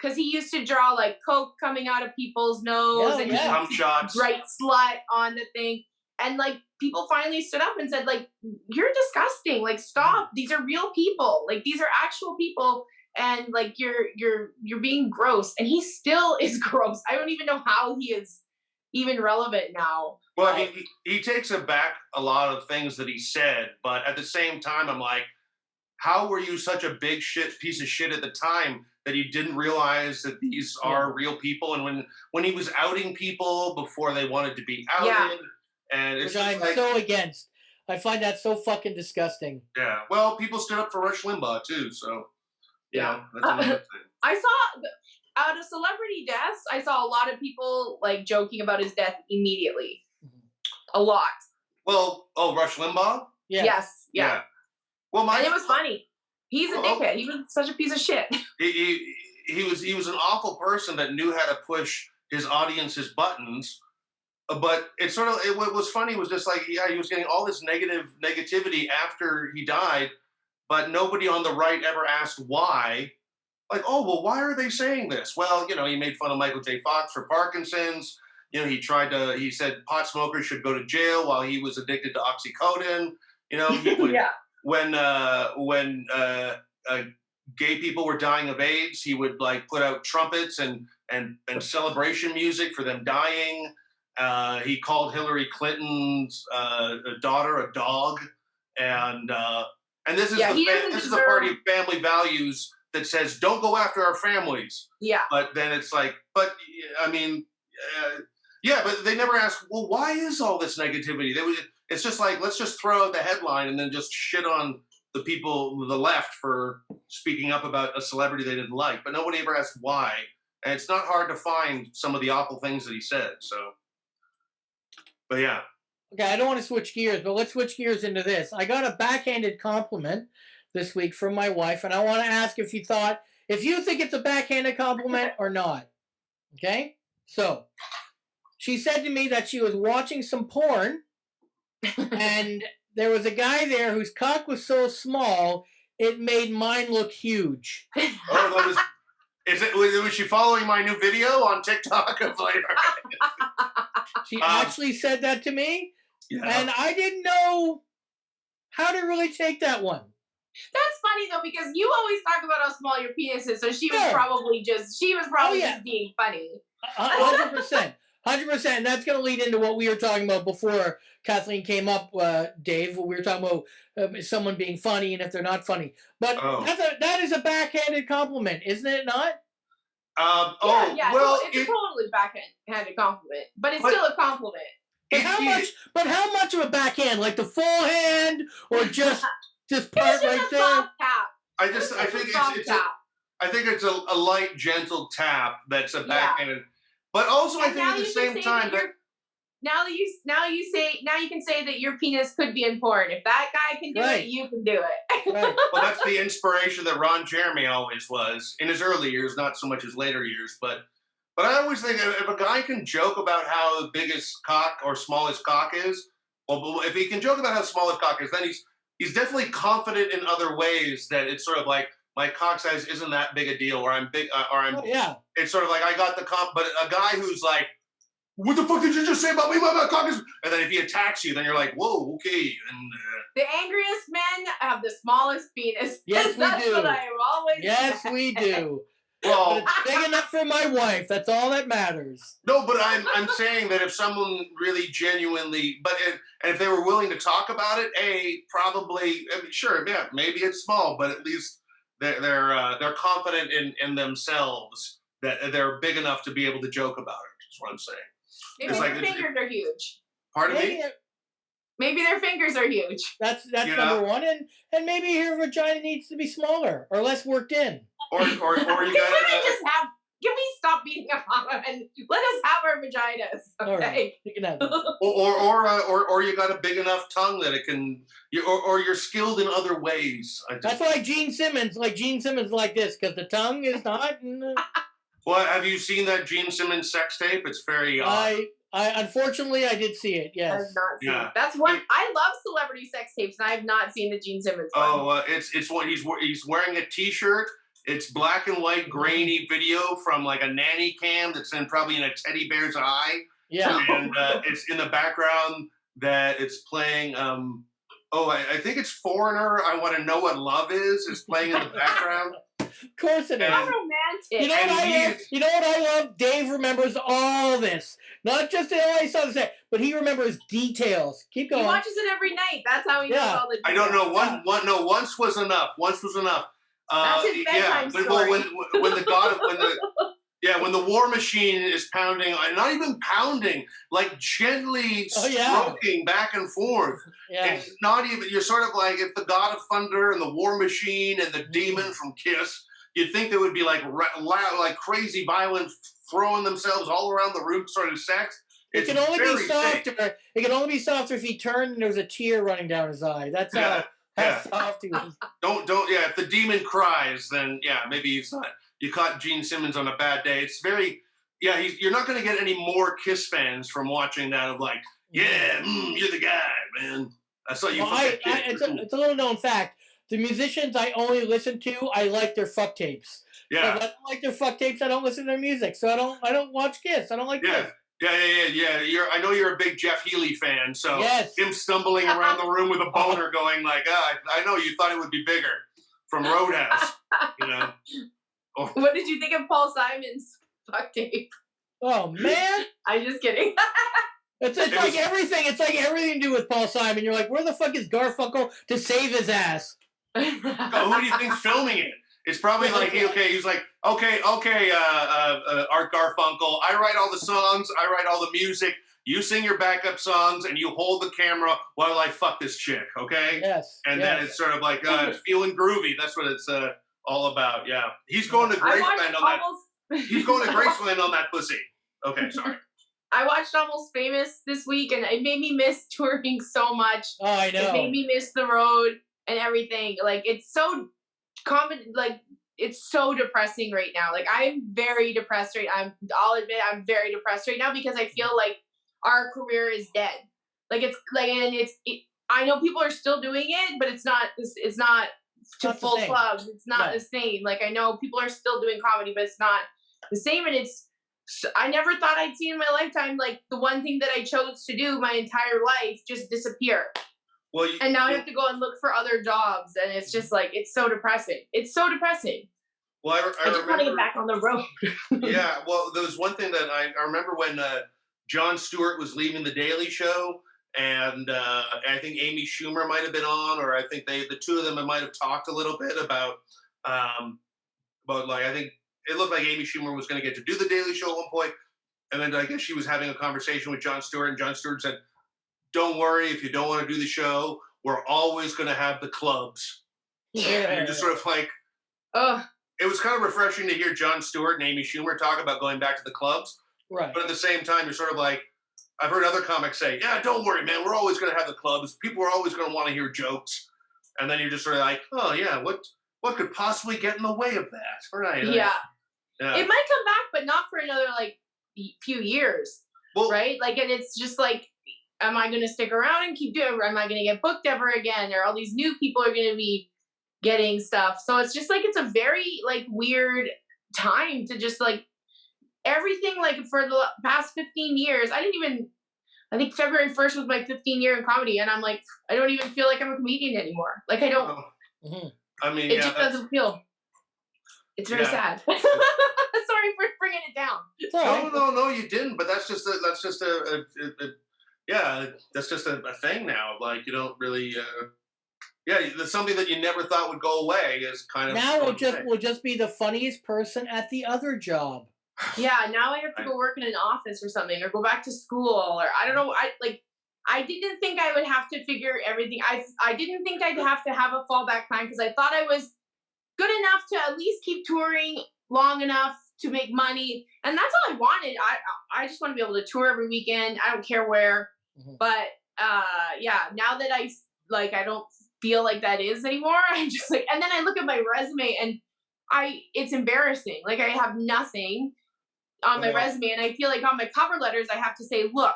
Because he used to draw, like, coke coming out of people's nose. And cum shots. Write slut on the thing. And, like, people finally stood up and said, like, you're disgusting. Like, stop. These are real people. Like, these are actual people. And, like, you're being gross. And he still is gross. I don't even know how he is even relevant now. Well, I mean, he takes back a lot of things that he said. But at the same time, I'm like, how were you such a big piece of shit at the time that you didn't realize that these are real people? And when he was outing people before they wanted to be outed, and it's which I'm so against. I find that so fucking disgusting. Yeah. Well, people stood up for Rush Limbaugh too, so you know, that's another thing. I saw out of celebrity deaths, I saw a lot of people like joking about his death immediately. A lot. Well, Rush Limbaugh? Yes. Yeah. Well, and it was funny. He's a dickhead. He was such a piece of shit. He was an awful person that knew how to push his audience's buttons. But it sort of what was funny was just like, he was getting all this negativity after he died, but nobody on the right ever asked why. Like, oh, well, why are they saying this? Well, you know, he made fun of Michael J. Fox for Parkinson's. You know, he said pot smokers should go to jail while he was addicted to oxycodone. You know, he would, when gay people were dying of AIDS, he would like put out trumpets and celebration music for them dying. He called Hillary Clinton's daughter a dog, and this is the party of family values that says don't go after our families. Yeah. But then it's like, but I mean, but they never ask, well, why is all this negativity? It's just like, let's just throw out the headline and then just shit on the people, the left, for speaking up about a celebrity they didn't like. But nobody ever asked why. And it's not hard to find some of the awful things that he said. So, but yeah. Okay, I don't want to switch gears, but let's switch gears into this. I got a backhanded compliment this week from my wife, and I want to ask if you think it's a backhanded compliment or not. Okay? So, she said to me that she was watching some porn, and there was a guy there whose cock was so small, it made mine look huge. Oh, was she following my new video on TikTok of later? She actually said that to me, and I didn't know how to really take that one. That's funny though, because you always talk about how small your penis is, so she was probably just being funny. 100%. 100%. And that's going to lead into what we were talking about before Kathleen came up, Dave. We were talking about someone being funny and if they're not funny. But that is a backhanded compliment, isn't it not? Well, it's a totally backhanded compliment, but it's still a compliment. But how much of a backhand? Like the full hand, or just part right there? Soft tap. I think it's a light, gentle tap that's a backhanded. But also, I think at the same time now you can say that your penis could be in porn. If that guy can do it, you can do it. Right. Well, that's the inspiration that Ron Jeremy always was in his early years, not so much his later years. But I always think if a guy can joke about how big his cock or small his cock is, well, if he can joke about how small his cock is, then he's definitely confident in other ways that it's sort of like my cock size isn't that big a deal, or I'm big, or I'm. Oh, yeah. It's sort of like I got the comp, but a guy who's like, what the fuck did you just say about me? My cock is, and then if he attacks you, then you're like, whoa, okay. And the angriest men have the smallest penis. Yes, we that's do. What I have always Yes, said. we do. well, But it's big enough for my wife. That's all that matters. no, but I'm saying that if someone really genuinely, and if they were willing to talk about it, probably, I mean, sure, yeah, maybe it's small, but at least they're confident in themselves that they're big enough to be able to joke about it. Is what I'm saying. Maybe It's their like fingers are huge. Pardon me? Maybe their fingers are huge. That's number one, and maybe your vagina needs to be smaller or less worked in. Or you Can got women just have? Can we stop beating up on them and let us have our vaginas? Okay. All right, you can have that. or you got a big enough tongue that it can, or you're skilled in other ways. That's why Gene Simmons like this, because the tongue is not. Well, have you seen that Gene Simmons sex tape? It's very. I unfortunately I did see it. I have Yes. not seen it. That's one. I love celebrity sex tapes, and I have not seen the Gene Simmons one. Oh, it's what he's wearing a T-shirt. It's black and white, grainy video from like a nanny cam that's probably in a teddy bear's eye. Yeah. And it's in the background that it's playing. I think it's Foreigner. I Want to Know What Love Is playing in the background. Of course it is. How romantic. You know what I love? You know what I love? Dave remembers all this. Not just all I saw say, but he remembers details. Keep going. He watches it every night. That's how he knows all the details. I don't know. Once was enough. Once was enough. That's his bedtime but story. when the war machine is pounding, not even pounding, like gently stroking back and forth. Yeah. It's not even. You're sort of like if the God of Thunder and the war machine and the demon from Kiss. You'd think they would be like loud, like crazy, violent, throwing themselves all around the room, sort of sex. It can only be softer. It can only be softer if he turned and there was a tear running down his eye. That's how soft he was. If the demon cries, then maybe he's not. You caught Gene Simmons on a bad day. It's very, you're not going to get any more Kiss fans from watching that of like, you're the guy, man. I saw you. It's a little known fact. The musicians I only listen to, I like their fuck tapes. Yeah. If I don't like their fuck tapes, I don't listen to their music. So I don't watch Kiss. I don't like Kiss. Yeah. I know you're a big Jeff Healey fan, so him stumbling around the room with a boner going like, I know you thought it would be bigger from Roadhouse, you know. What did you think of Paul Simon's fuck tape? Oh man. I'm just kidding. It's like everything. It's like everything to do with Paul Simon. You're like, where the fuck is Garfunkel to save his ass? Who do you think's filming it? It's probably like, he's like, Art Garfunkel, I write all the songs, I write all the music, you sing your backup songs, and you hold the camera while I fuck this chick, okay? Yes. And then it's sort of like feeling groovy. That's what it's all about, yeah. He's going to Graceland on that. He's going to Graceland on that pussy. Okay, sorry. I watched Almost Famous this week, and it made me miss touring so much. Oh, I know. It made me miss the road and everything. Like, it's so it's so depressing right now. Like, I'm very depressed I'll admit I'm very depressed right now because I feel like our career is dead. Like, it's like, and I know people are still doing it, but it's not to full clubs. It's not the same. Like, I know people are still doing comedy, but it's not the same. And I never thought I'd see in my lifetime, like, the one thing that I chose to do my entire life just disappear. Well, and now I have to go and look for other jobs, and it's just like, it's so depressing. It's so depressing. Well, I just want to get back on the road. Yeah, well, there was one thing that I remember when Jon Stewart was leaving The Daily Show, and I think Amy Schumer might have been on, or I think the two of them might have talked a little bit about like, I think it looked like Amy Schumer was going to get to do The Daily Show at one point, and then I guess she was having a conversation with Jon Stewart, and Jon Stewart said, don't worry, if you don't want to do the show, we're always going to have the clubs. Yeah. And you're just sort of like, it was kind of refreshing to hear Jon Stewart and Amy Schumer talk about going back to the clubs. Right. But at the same time, you're sort of like, I've heard other comics say, yeah, don't worry, man. We're always going to have the clubs. People are always going to want to hear jokes. And then you're just sort of like, oh, yeah, what could possibly get in the way of that? Right. Yeah. Yeah. It might come back, but not for another, like, few years. Well, right? Like, and it's just like, am I going to stick around and keep doing it? Or am I going to get booked ever again? Or all these new people are going to be getting stuff. So it's just like, it's a very, like, weird time to just, like, everything, like, for the past 15 years, I think February 1st was my 15 year in comedy, and I'm like, I don't even feel like I'm a comedian anymore. Like, I don't. I mean, it just doesn't feel. It's very sad. Sorry for bringing it down. No, you didn't. But that's just a thing now. Like, you don't really. There's something that you never thought would go away is kind of. Now we'll just be the funniest person at the other job. Yeah, now I have to go work in an office or something, or go back to school, or I don't know. I didn't think I would have to figure everything. I didn't think I'd have to have a fallback plan because I thought I was good enough to at least keep touring long enough to make money, and that's all I wanted. I just want to be able to tour every weekend. I don't care where. But now that I don't feel like that is anymore. I'm just like, and then I look at my resume and it's embarrassing. Like, I have nothing on my resume, and I feel like on my cover letters I have to say, look,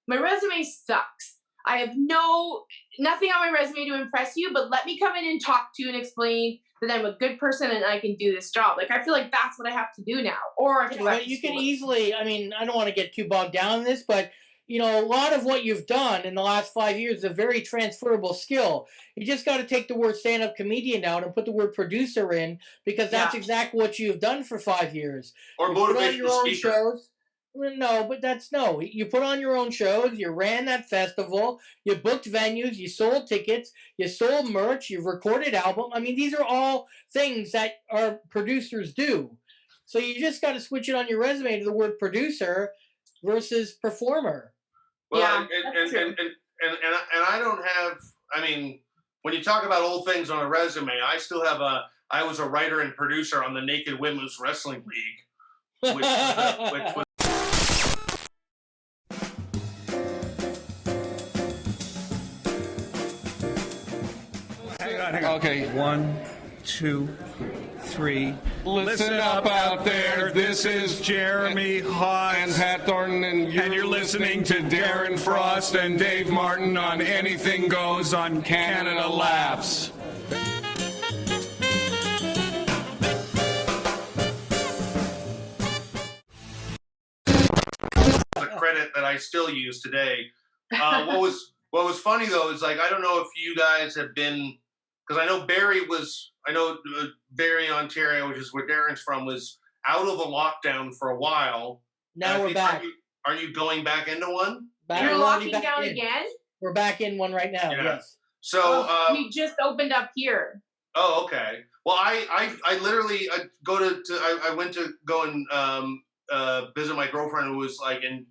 my resume sucks. I have nothing on my resume to impress you, but let me come in and talk to you and explain that I'm a good person and I can do this job. Like, I feel like that's what I have to do now. Or I can you can easily, I mean, I don't want to get too bogged down in this, but a lot of what you've done in the last 5 years is a very transferable skill. You just got to take the word stand-up comedian out and put the word producer in, because that's exactly what you've done for 5 years. Or motivational speaker. Shows. No, but you put on your own shows, you ran that festival, you booked venues, you sold tickets, you sold merch, you've recorded album. I mean, these are all things that our producers do. So you just got to switch it on your resume to the word producer versus performer. Well, and I don't have, I mean, when you talk about old things on a resume, I still have I was a writer and producer on the Naked Women's Wrestling League, which was Hang on. Okay, 1, 2, 3. Listen up out there. This is Jeremy Haas and Pat Thornton, and you're listening to Darren Frost and Dave Martin on Anything Goes on Canada Laughs. The credit that I still use today. What was funny though is, like, I don't know if you guys have been, because I know Barrie, Ontario, which is where Darren's from, was out of a lockdown for a while. Now we're back. Are you going back into one? You're locking down again? We're back in one right now, yes. So we just opened up here. Oh, okay. Well, I literally I went to go and visit my girlfriend who was like in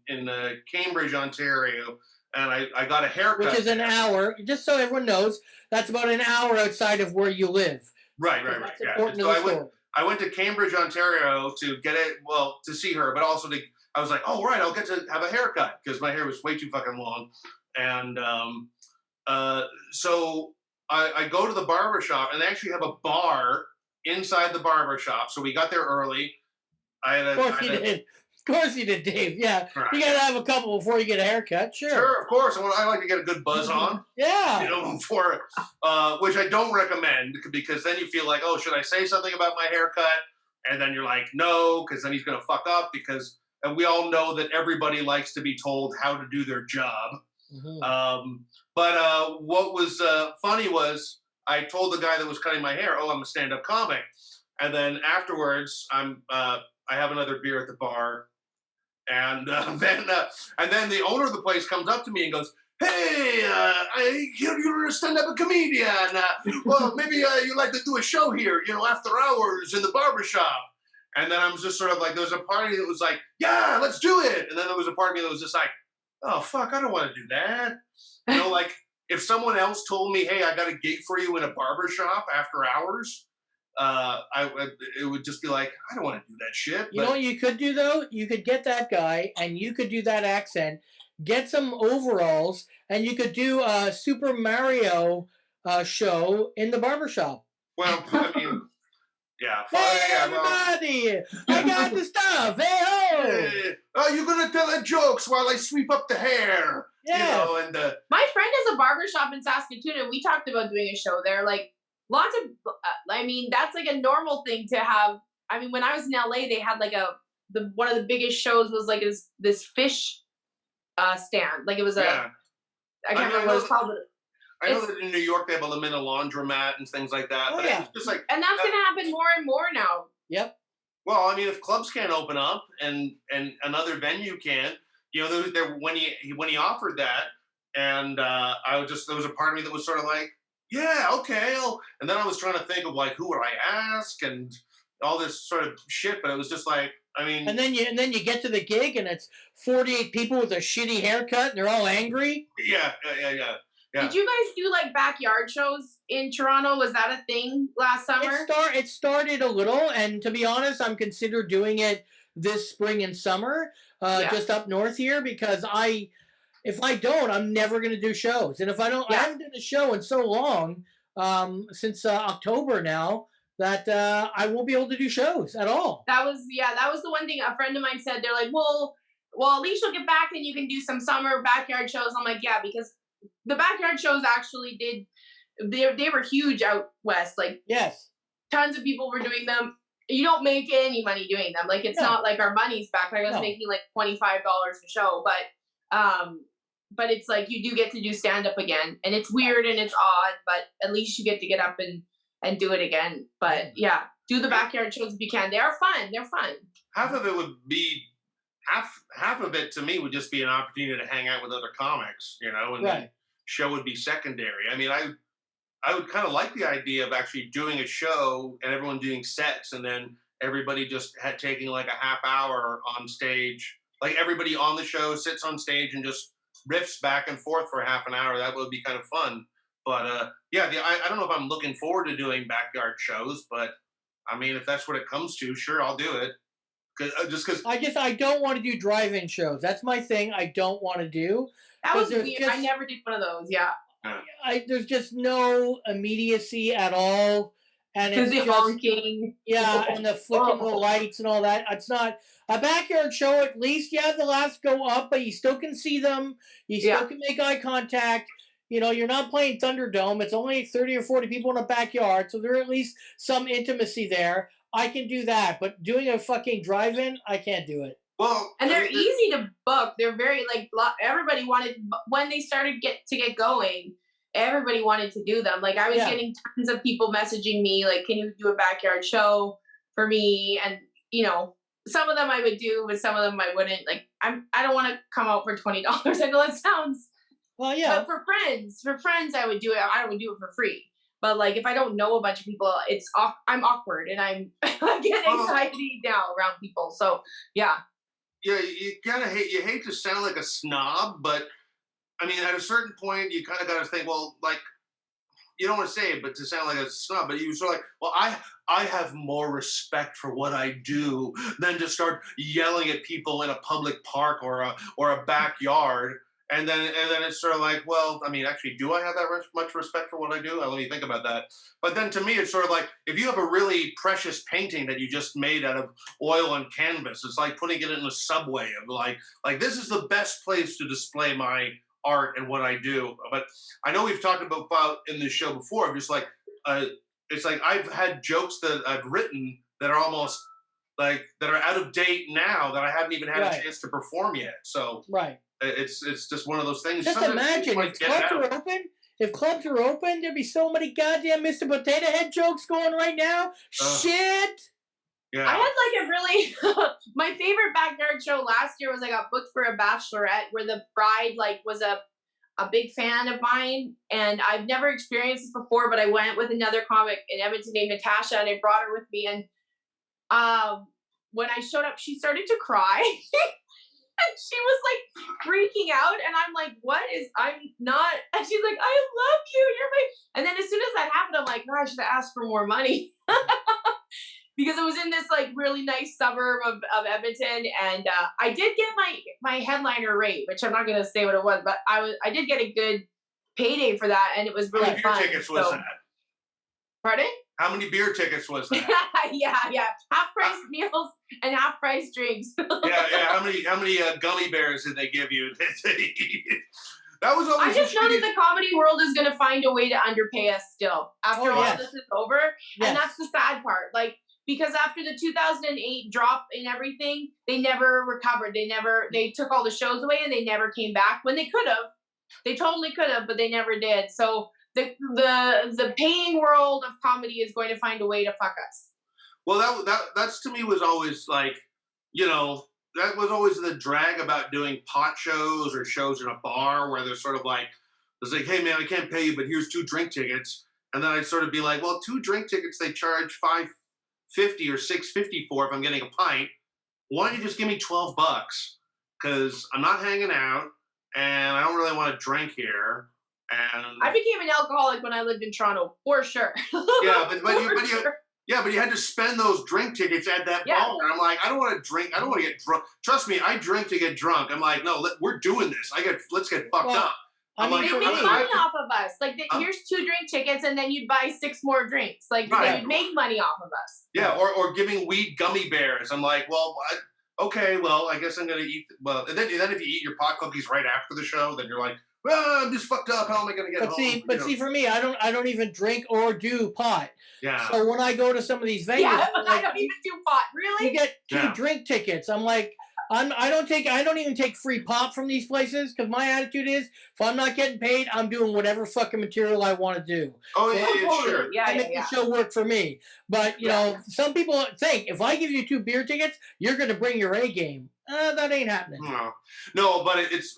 Cambridge, Ontario, and I got a haircut. Which is an hour, just so everyone knows, that's about an hour outside of where you live. Right. That's Yeah. important So to the story. I went to Cambridge, Ontario to get it, to see her, but also I was like, oh, right, I'll get to have a haircut because my hair was way too fucking long. And so I go to the barber shop, and they actually have a bar inside the barber shop. So we got there early. Of course you did, Dave. Yeah. Right. You got to have a couple before you get a haircut. Sure, of course. I like to get a good buzz on. Yeah. Before, which I don't recommend, because then you feel like, oh, should I say something about my haircut? And then you're like, no, because then he's going to fuck up, and we all know that everybody likes to be told how to do their job. Mm-hmm. But what was funny was I told the guy that was cutting my hair, oh, I'm a stand-up comic. And then afterwards, I have another beer at the bar. And then the owner of the place comes up to me and goes, hey, I hear you're a stand-up comedian. Well, maybe you'd like to do a show here, after hours in the barbershop. And then I was just sort of like, there was a party that was like, yeah, let's do it. And then there was a part of me that was just like, oh, fuck, I don't want to do that. Like, if someone else told me, hey, I got a gig for you in a barbershop after hours, it would just be like, I don't want to do that shit. You know what you could do, though? You could get that guy, and you could do that accent. get some overalls, and you could do a Super Mario show in the barbershop. Well, I mean, yeah. Hey, well, everybody! I got the stuff! Hey, ho! hey, are you gonna tell the jokes while I sweep up the hair? Yes. You know, and My friend has a barbershop in Saskatoon, and we talked about doing a show there. Like, lots of, I mean, that's like a normal thing to have. I mean, when I was in LA, they had like one of the biggest shows was like this fish stand. Like, it was I can't remember what it's called. I know that in New York they have a limited laundromat and things like that. But it's just like, and that's going to happen more and more now. Yep. Well, I mean, if clubs can't open up and another venue can, you know, when he offered that, and there was a part of me that was sort of like, yeah, okay, and then I was trying to think of like who would I ask and all this sort of shit, but it was just like, I mean, and then you get to the gig and it's 48 people with a shitty haircut and they're all angry. Yeah. Did you guys do like backyard shows in Toronto? Was that a thing last summer? It started a little, and to be honest, I'm consider doing it this spring and summer, just up north here, because if I don't, I'm never going to do shows, and if I don't, I haven't done a show in so long, since October now, that I won't be able to do shows at all. That was the one thing a friend of mine said. They're like, well, at least you'll get back and you can do some summer backyard shows. I'm like, yeah, because the backyard shows actually they were huge out west. Like, yes, tons of people were doing them. You don't make any money doing them. Like, it's not like our money's back. Like, I was making like $25 a show, but it's like you do get to do stand up again, and it's weird and it's odd, but at least you get to get up and do it again. But yeah, do the backyard shows if you can. They're fun. Half of it would be half of it to me would just be an opportunity to hang out with other comics, you know, and the show would be secondary. I mean, I would kind of like the idea of actually doing a show and everyone doing sets, and then everybody just taking like a half hour on stage. Like, everybody on the show sits on stage and just riffs back and forth for half an hour. That would be kind of fun. But I don't know if I'm looking forward to doing backyard shows, but I mean, if that's what it comes to, sure, I'll do it. Because I don't want to do drive-in shows. That's my thing. I don't want to do. That was weird. I never did one of those. Yeah. There's just no immediacy at all, and it's the honking. Yeah, and the flicking the lights and all that. It's not a backyard show. At least the laughs go up, but you still can see them. You still can make eye contact. You know, you're not playing Thunderdome. It's only 30 or 40 people in a backyard, so there's at least some intimacy there. I can do that, but doing a fucking drive-in, I can't do it. Well, and they're easy to book. They're very everybody wanted when they started to get going. Everybody wanted to do them. Like, I was getting tons of people messaging me like, "Can you do a backyard show for me?" And you know, some of them I would do, but some of them I wouldn't. Like, I don't want to come out for $20. I know that sounds but for friends I would do it. I would do it for free. But like, if I don't know a bunch of people, I'm awkward and I get anxiety now around people. So yeah. Yeah, you kind of hate to sound like a snob, but I mean, at a certain point, you kind of got to think, well, like, you don't want to say it, but to sound like a snob, but you sort of like, well, I have more respect for what I do than to start yelling at people in a public park or a backyard. And then it's sort of like, well, I mean, actually, do I have that much respect for what I do? Let me think about that. But then to me, it's sort of like, if you have a really precious painting that you just made out of oil on canvas, it's like putting it in a subway of like this is the best place to display my art and what I do. But I know we've talked about in the show before, just like, it's like I've had jokes that I've written that are almost like, that are out of date now that I haven't even had a chance to perform yet. So it's just one of those things. Just imagine if clubs were open, there'd be so many goddamn Mr.Potatohead jokes going right now. Shit. Yeah. I had like a really my favorite backyard show last year was I got booked for a bachelorette where the bride like was a big fan of mine, and I've never experienced this before, but I went with another comic in Edmonton named Natasha, and I brought her with me, and when I showed up, she started to cry. And she was like freaking out, and I'm like, I'm not, and she's like, I love you, you're my, and then as soon as that happened, I'm like, oh, I should have asked for more money. because it was in this like really nice suburb of Edmonton, and I did get my headliner rate, which I'm not gonna say what it was, but I did get a good payday for that, and it was really fun. How many beer tickets was that? Pardon? How many beer tickets was that? yeah, half price meals and half price drinks. yeah. How many gummy bears did they give you? That was always. I just know that the comedy world is going to find a way to underpay us still after all this is over, and that's the sad part. Like, because after the 2008 drop in everything, they never recovered. They took all the shows away, and they never came back when they could have. They totally could have, but they never did. So the paying world of comedy is going to find a way to fuck us. Well, that's to me was always like, that was always the drag about doing pot shows or shows in a bar where there's sort of like, it's like, hey man, I can't pay you, but here's 2 drink tickets. And then I'd sort of be like, well, 2 drink tickets they charge $5.50 or $6.50 for if I'm getting a pint. Why don't you just give me $12? Because I'm not hanging out and I don't really want to drink here. And I became an alcoholic when I lived in Toronto, for sure. Yeah, but you had to spend those drink tickets at that bar. And I'm like, I don't want to drink. I don't want to get drunk. Trust me, I drink to get drunk. I'm like, no, we're doing this. Let's get fucked up. I'm like, you'd make money off of us. Like, here's 2 drink tickets, and then you'd buy 6 more drinks. Like, you'd make money off of us. Yeah, or giving weed gummy bears. I'm like, well, okay, well, I guess I'm gonna eat. Well, and then if you eat your pot cookies right after the show, then you're like, well, I'm just fucked up. How am I gonna get home? See, for me, I don't even drink or do pot. Yeah. So when I go to some of these venues, I don't even do pot. Really? You get 2 drink tickets. I'm like, I don't even take free pop from these places because my attitude is if I'm not getting paid, I'm doing whatever fucking material I want to do. Oh yeah, sure. I make the show work for me. But you know, some people think if I give you 2 beer tickets, you're going to bring your A game. That ain't happening. No, but it's.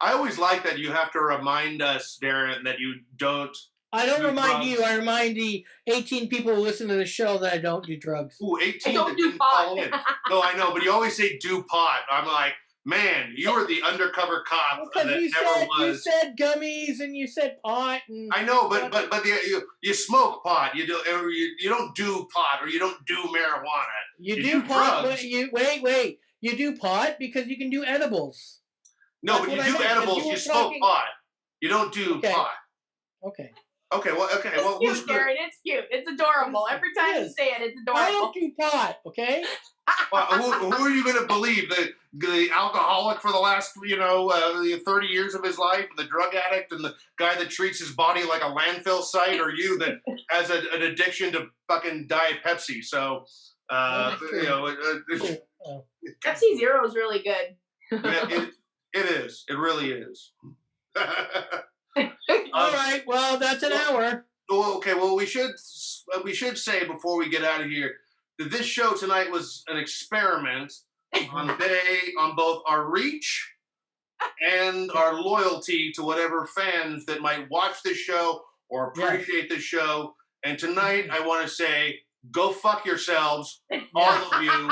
I always like that you have to remind us, Darren, that you don't. I don't remind you. I remind the 18 people who listen to the show that I don't do drugs. Ooh, 18 I don't do pot. No, I know, but you always say do pot. I'm like, man, you were the undercover cop that never was. You said gummies and you said pot. And I know, but you smoke pot. You don't do pot or you don't do marijuana. You do pot. But wait. You do pot because you can do edibles. No, but you do edibles. You smoke pot. You don't do pot. Okay. Okay, well, it's cute, Darren. It's cute. It's adorable. Every time you say it, it's adorable. I don't do pot, okay? Well, who are you going to believe? The alcoholic for the last, 30 years of his life, the drug addict, and the guy that treats his body like a landfill site, or you that has an addiction to fucking Diet Pepsi? So, Pepsi Zero is really good. It is. It really is. All right. Well, that's an hour. Okay. Well, we should say before we get out of here that this show tonight was an experiment on both our reach and our loyalty to whatever fans that might watch this show or appreciate this show. And tonight, I want to say, go fuck yourselves, all of you,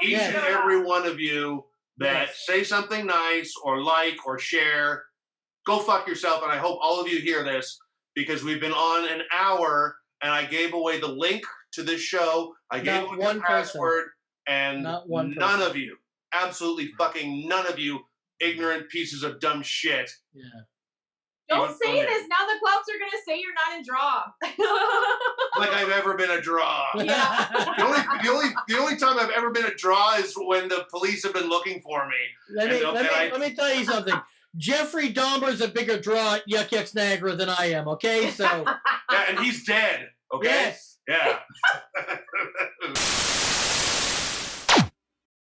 each and every one of you that say something nice or like or share. Go fuck yourself, and I hope all of you hear this because we've been on an hour, and I gave away the link to this show. I gave away the password, and none of you, absolutely fucking none of you, ignorant pieces of dumb shit. Yeah. Don't say this. Now the clubs are going to say you're not a draw. Like I've ever been a draw. Yeah. The only time I've ever been a draw is when the police have been looking for me. Let me tell you something. Jeffrey Dahmer's a bigger draw at Yuck Yucks Niagara than I am, okay? So yeah, and he's dead, okay? Yes. Yeah.